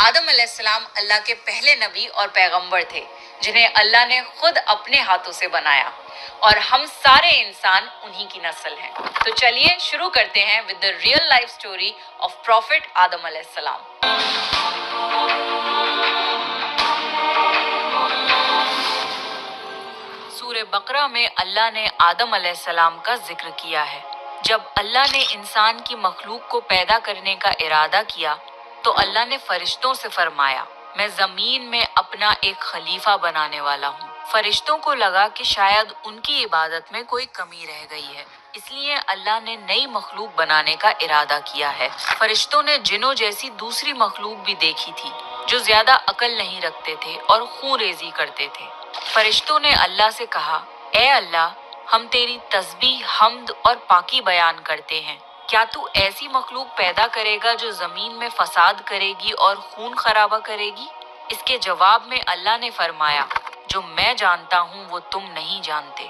आदम अलैहिस्सलाम अल्लाह के पहले नबी और पैगंबर थे जिन्हें अल्लाह ने खुद अपने हाथों से बनाया और हम सारे इंसान उन्हीं की नस्ल हैं। तो चलिए शुरू करते हैं with the real life story of prophet Adam अलैहिस्सलाम। सूरह बकरा में अल्लाह ने आदम अलैहिस्सलाम का जिक्र किया है। जब अल्लाह ने इंसान की मखलूक को पैदा करने का इरादा किया तो अल्लाह ने फरिश्तों से फरमाया, मैं जमीन में अपना एक खलीफा बनाने वाला हूँ। फरिश्तों को लगा कि शायद उनकी इबादत में कोई कमी रह गई है, इसलिए अल्लाह ने नई मखलूक बनाने का इरादा किया है। फरिश्तों ने जिन्नों जैसी दूसरी मखलूक भी देखी थी जो ज्यादा अकल नहीं रखते थे और खून रेजी करते थे। फरिश्तों ने अल्लाह से कहा, ए अल्लाह, हम तेरी तस्बीह, हम्द और पाकी बयान करते हैं। क्या तू ऐसी मखलूक पैदा करेगा जो जमीन में फसाद करेगी और खून खराबा करेगी? इसके जवाब में अल्लाह ने फरमाया, जो मैं जानता हूँ वो तुम नहीं जानते।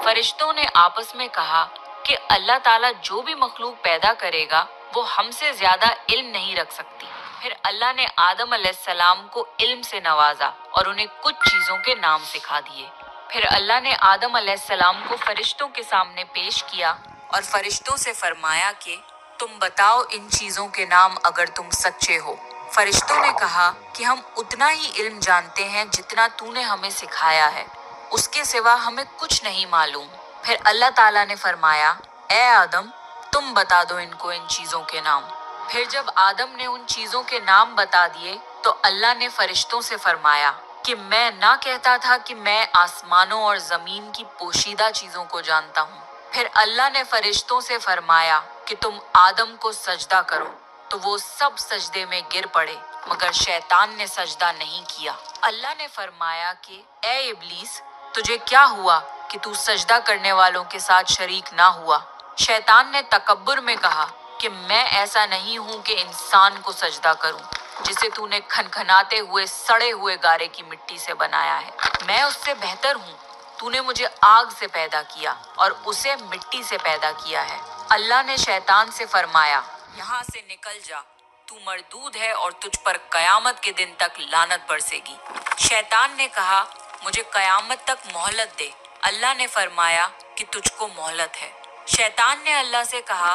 फरिश्तों ने आपस में कहा कि अल्लाह ताला जो भी मखलूक पैदा करेगा वो हमसे ज्यादा इल्म नहीं रख सकती। फिर अल्लाह ने आदम अलैहिस्सलाम को इल्म से नवाजा और उन्हें कुछ चीजों के नाम सिखा दिए। फिर अल्लाह ने आदम अलैहिस्सलाम को फरिश्तों के सामने पेश किया और फरिश्तों से फरमाया कि तुम बताओ इन चीजों के नाम अगर तुम सच्चे हो। फरिश्तों ने कहा कि हम उतना ही इल्म जानते हैं जितना तूने हमें सिखाया है, उसके सिवा हमें कुछ नहीं मालूम। फिर अल्लाह ताला ने फरमाया, ए आदम, तुम बता दो इनको इन चीजों के नाम। फिर जब आदम ने उन चीजों के नाम बता दिए तो अल्लाह ने फरिश्तों से फरमाया कि मैं ना कहता था कि मैं आसमानों और जमीन की पोशीदा चीजों को जानता हूँ। फिर अल्लाह ने फरिश्तों से फरमाया कि तुम आदम को सजदा करो, तो वो सब सजदे में गिर पड़े मगर शैतान ने सजदा नहीं किया। अल्लाह ने फरमाया कि ए इब्लीस, तुझे क्या हुआ कि तू सजदा करने वालों के साथ शरीक ना हुआ? शैतान ने तकब्बुर में कहा कि मैं ऐसा नहीं हूँ कि इंसान को सजदा करूँ जिसे तूने खनखनाते हुए सड़े हुए गारे की मिट्टी से बनाया है। मैं उससे बेहतर हूँ। तूने मुझे आग से पैदा किया और उसे मिट्टी से पैदा किया है। अल्लाह ने शैतान से फरमाया, यहाँ से निकल जा, तू मरदूद है और तुझ पर कयामत के दिन तक लानत बरसेगी। शैतान ने कहा, मुझे कयामत तक मोहलत दे। अल्लाह ने फरमाया कि तुझको मोहलत है। शैतान ने अल्लाह से कहा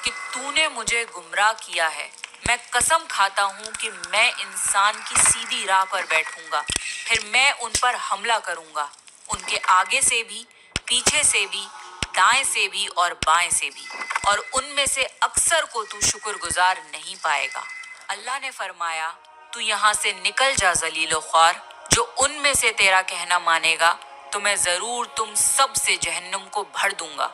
कि तूने मुझे गुमराह किया है। मैं कसम खाता हूँ कि मैं इंसान की सीधी राह पर बैठूंगा, फिर मैं उन पर हमला करूंगा, उनके आगे से भी, पीछे से भी, दाएं से भी और बाएं से भी, और उनमें से अक्सर को तू शुक्रगुजार नहीं पाएगा। अल्लाह ने फरमाया, तू यहाँ से निकल जा जलीलो ख्वार, जो उनमें से तेरा कहना मानेगा तो मैं जरूर तुम सब से जहन्नुम को भर दूंगा।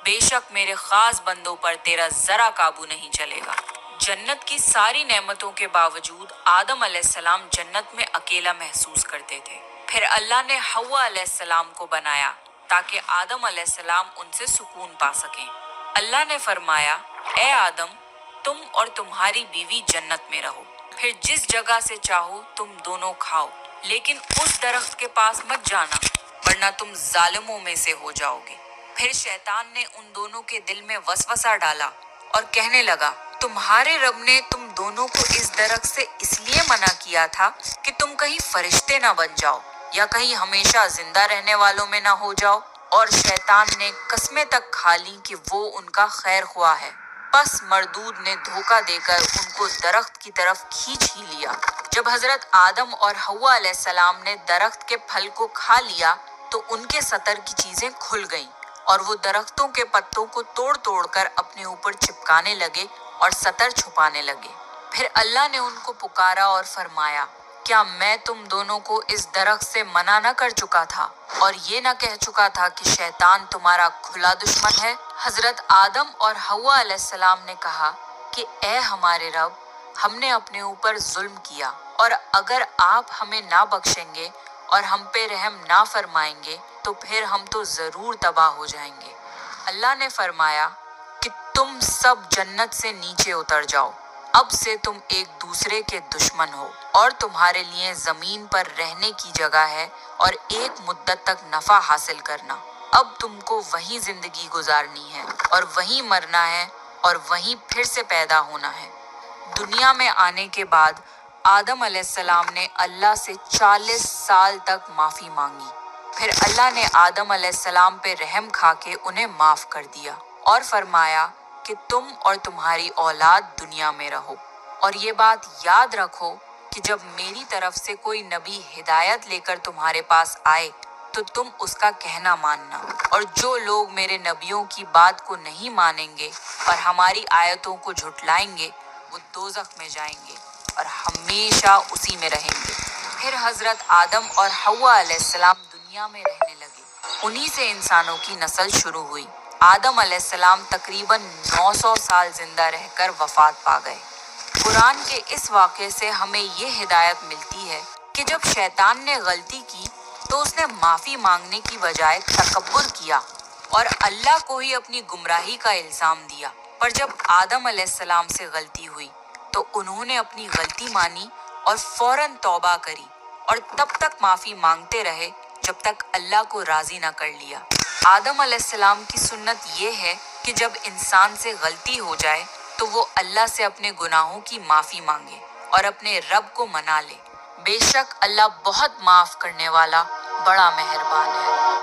बेशक मेरे खास बंदों पर तेरा जरा काबू नहीं चलेगा। जन्नत की सारी नेमतों के बावजूद आदम अलैहिस्सलाम जन्नत में अकेला महसूस करते थे। फिर अल्लाह ने हव्वा अलैहिस्सलाम को बनाया ताकि आदम अलैहिस्सलाम उनसे सुकून पा सकें। अल्लाह ने फरमाया, ए आदम, तुम और तुम्हारी बीवी जन्नत में रहो, फिर जिस जगह से चाहो तुम दोनों खाओ, लेकिन उस दरख्त के पास मत जाना वरना तुम जालिमों में से हो जाओगे। फिर शैतान ने उन दोनों के दिल में वसवसा डाला और कहने लगा, तुम्हारे रब ने तुम दोनों को इस दरख्त से इसलिए मना किया था कि तुम कहीं फरिश्ते ना बन जाओ या कहीं हमेशा जिंदा रहने वालों में ना हो जाओ। और शैतान ने कसमें तक खा ली कि वो उनका खैर ख्वाह है। बस मरदूद ने धोखा देकर उनको दरख्त की तरफ खींच ही लिया। जब हजरत आदम और हव्वा अलैहिस्सलाम ने दरख्त के फल को खा लिया तो उनके सतर की चीजें खुल गईं और वो दरख्तों के पत्तों को तोड़ तोड़ कर अपने ऊपर चिपकाने लगे और सतर छुपाने लगे। फिर अल्लाह ने उनको पुकारा और फरमाया, क्या मैं तुम दोनों को इस दरख्त से मना न कर चुका था और ये न कह चुका था कि शैतान तुम्हारा खुला दुश्मन है? हजरत आदम और हव्वा अलैहिस्सलाम ने कहा कि ए हमारे रब, हमने अपने ऊपर जुल्म किया और अगर आप हमें ना बख्शेंगे और हम पे रहम ना फरमाएंगे तो फिर हम तो जरूर तबाह हो जाएंगे। अल्लाह ने फरमाया कि तुम सब जन्नत से नीचे उतर जाओ, अब से तुम एक दूसरे के दुश्मन हो और तुम्हारे लिए जमीन पर रहने की जगह है और एक मुद्दत तक नफा हासिल करना। अब तुमको वही जिंदगी गुजारनी है और वही मरना है और वहीं फिर से पैदा होना है। दुनिया में आने के बाद آدم علیہ السلام نے اللہ سے 40 سال تک معافی مانگی۔ پھر اللہ نے آدم علیہ السلام پہ رحم کھا کے انہیں معاف کر دیا اور فرمایا کہ تم اور تمہاری اولاد دنیا میں رہو، اور یہ بات یاد رکھو کہ جب میری طرف سے کوئی نبی ہدایت لے کر تمہارے پاس آئے تو تم اس کا کہنا ماننا، اور جو لوگ میرے نبیوں کی بات کو نہیں مانیں گے اور ہماری آیتوں کو جھٹلائیں گے وہ دوزخ میں جائیں گے اور ہمیشہ اسی میں رہیں گے۔ پھر حضرت آدم اور حوا علیہ السلام دنیا میں رہنے لگے۔ انہی سے انسانوں کی نسل شروع ہوئی۔ آدم علیہ السلام تقریباً 900 سال زندہ رہ کر وفات پا گئے۔ قرآن کے اس واقعے سے ہمیں یہ ہدایت ملتی ہے کہ جب شیطان نے غلطی کی تو اس نے معافی مانگنے کی بجائے تکبر کیا اور اللہ کو ہی اپنی گمراہی کا الزام دیا۔ پر جب آدم علیہ السلام سے غلطی ہوئی تو انہوں نے اپنی غلطی مانی اور فوراً توبہ کری، اور تب تک معافی مانگتے رہے جب تک اللہ کو راضی نہ کر لیا۔ آدم علیہ السلام کی سنت یہ ہے کہ جب انسان سے غلطی ہو جائے تو وہ اللہ سے اپنے گناہوں کی معافی مانگے اور اپنے رب کو منا لے۔ بے شک اللہ بہت معاف کرنے والا، بڑا مہربان ہے۔